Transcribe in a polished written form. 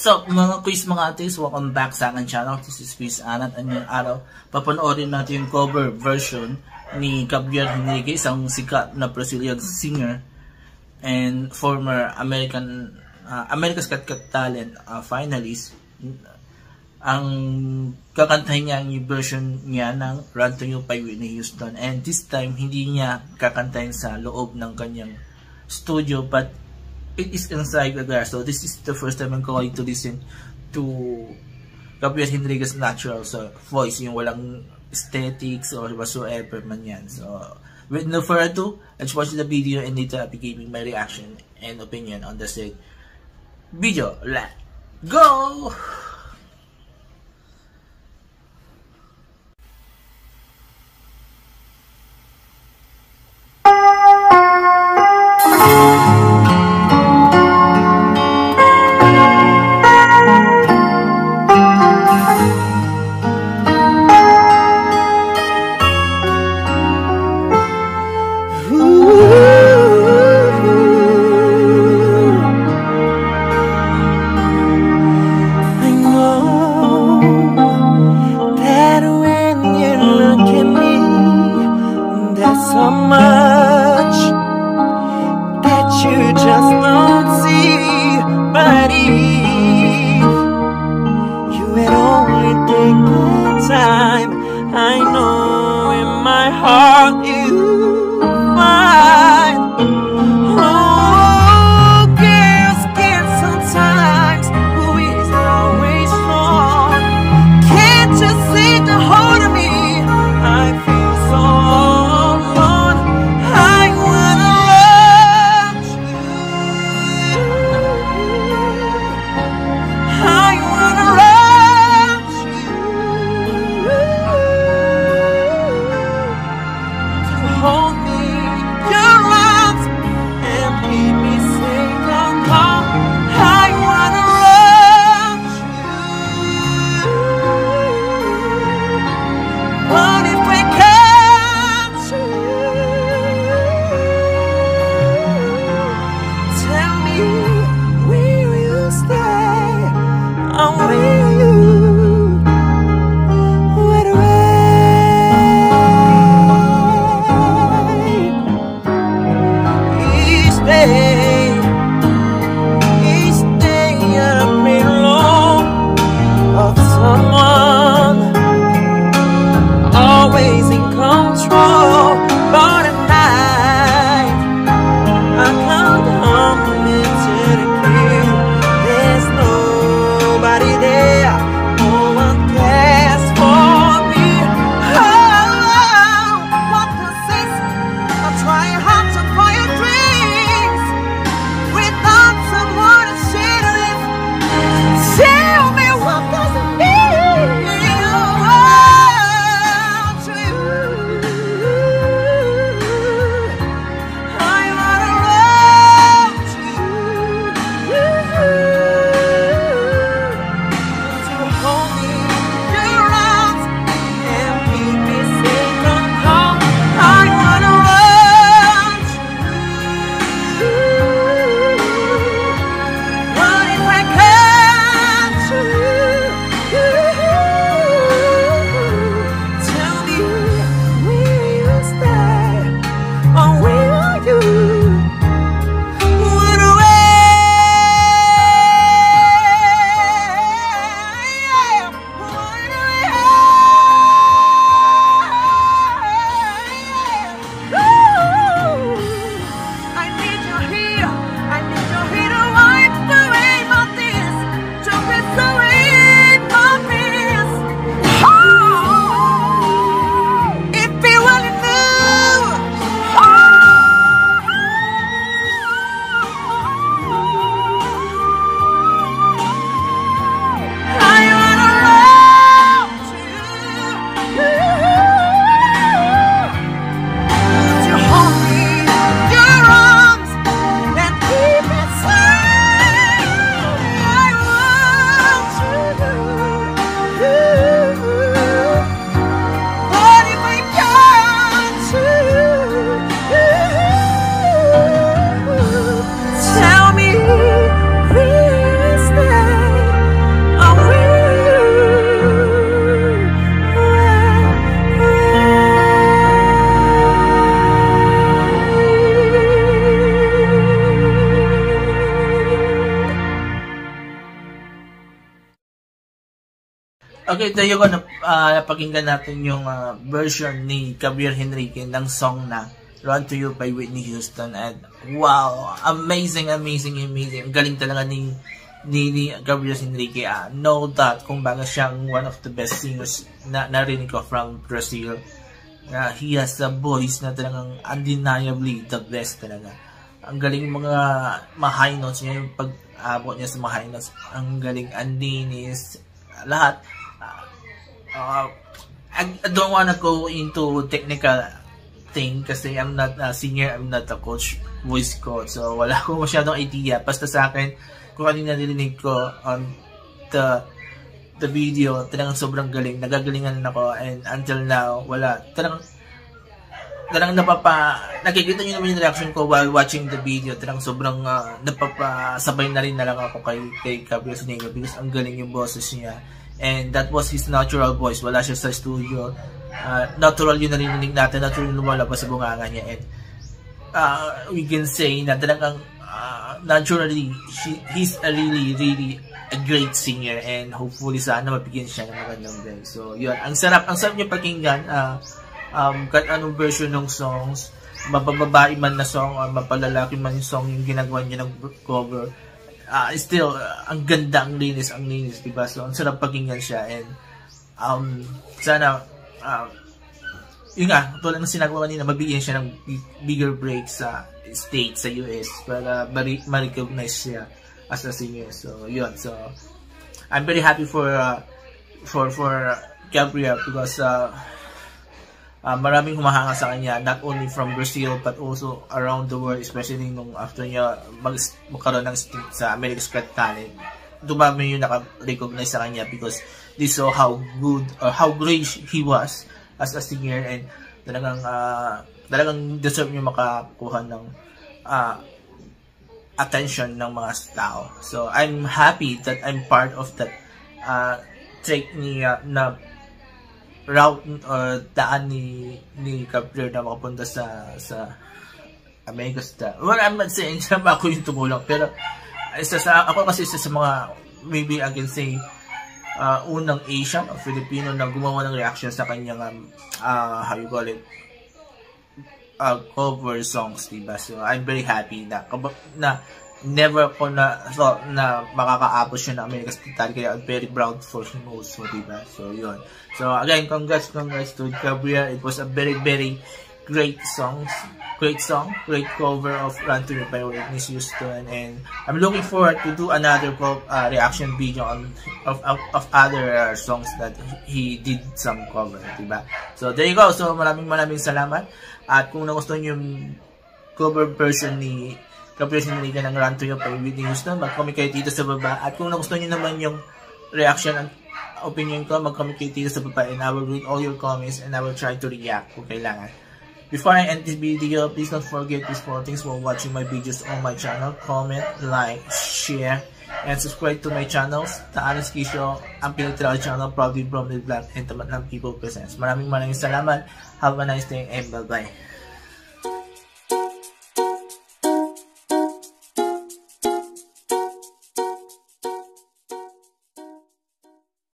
What's up mga quiz mga atis? Welcome back sa aking channel. This is Quiz Anat. At ngayong araw, papanoorin natin yung cover version ni Javier Henriquez, isang sikat na Brazilian singer and former America's Got Talent finalist. Ang kakantahin niya yung version niya ng Run to You by Whitney Houston. And this time, hindi niya kakantahin sa loob ng kanyang studio, but it is inside the glass. So this is the first time I'm going to listen to Javier Henriquez natural voice, yung walang aesthetics or whatsoever man yan. So with no further ado, let's watch the video and later I'll be giving my reaction and opinion on the said video. Let's go! So much that you just don't see, but if you had only taken time, I know in my heart you find. Oh, girls get sometimes, who is always strong. Can't you see the hold of me? I feel so Okay, tayo ko napakinggan natin yung version ni Gabriel Henrique ng song na Run to You by Whitney Houston. And wow, amazing. Galing talaga ni Gabriel Henrique. No doubt kung baga siyang one of the best singers na narinig ko from Brazil. He has a voice na talagang undeniably the best talaga. Ang galing mga high notes niya, yung pag-abot niya sa mga high notes. Ang galing, andinis, lahat. I don't wanna go into technical thing kasi I'm not a singer, I'm not a voice coach. So wala akong masyadong idea. Basta sa akin, kung ano yung narinig ko on the video, talagang sobrang galing. Nagagalingan ako, and until now, wala. Talagang nakikita nyo naman yung reaction ko while watching the video. Talagang sobrang napapasabay na rin na lang ako kay Gabriel Henrique because ang galing yung boses niya. And that was his natural voice. Wala siya sa studio. Natural yung narinig natin. Natural yung lumalabas sa bunganga niya. And we can say na talagang naturally, he's a really a great singer. And hopefully sana mabigyan siya ng magandang day. So yun. Ang sarap niya pakinggan. Kahit anong version ng songs. Mabababae man na song or mapalalaki man yung song yung ginagawa niya ng cover. Still, ang ganda, ang linis, diba? So, ang sarap pakinggan siya, and sana, yun nga, tulad ng sinagawa kanina, mabigyan siya ng bigger break sa States, sa US, para ma-recognize siya as a singer. So, yun. So, I'm very happy for Gabriel because maraming humahanga sa kanya, not only from Brazil but also around the world, especially nung after niya magkaroon ng stint sa America's Got Talent. Dumami yung naka-recognize sa kanya because they saw how good or how great he was as a singer, and talagang deserve niya makakuha ng attention ng mga tao. So I'm happy that I'm part of that take niya na route or daan ni Gabriel na makapunta sa America's Talent. Well, I'm not saying na ako yung tumulong, pero ako kasi isa sa mga, maybe I can say, unang Asian o Filipino na gumawa ng reaction sa kanyang how you call it, cover songs, diba? So I'm very happy na never ko na thought na makakaabot siya ng America's Got Talent, kaya I'm very proud for him also, diba? So yun. So again, congrats to Gabriel. It was a very great song, great cover of Run to You by Whitney Houston, and I'm looking forward to do another reaction video of other songs that he did some cover, diba? So there you go. So maraming salamat, at kung nagustuhan yung cover version ni Gabriel Henrique ng Run to You by Whitney Houston, mag-comment kayo dito sa baba. At kung nagustuhan nyo naman yung reaction at opinion ko, mag-comment kayo dito sa baba, and I will read all your comments and I will try to react kung kailangan. Before I end this video, please don't forget these 4 things while watching my videos on my channel. Comment, like, share, and subscribe to my channels. Taanis Kisho, ang Pinagtiraw channel, proudly from the Black and Tamatlang People Presents. Maraming salamat. Have a nice day and bye-bye.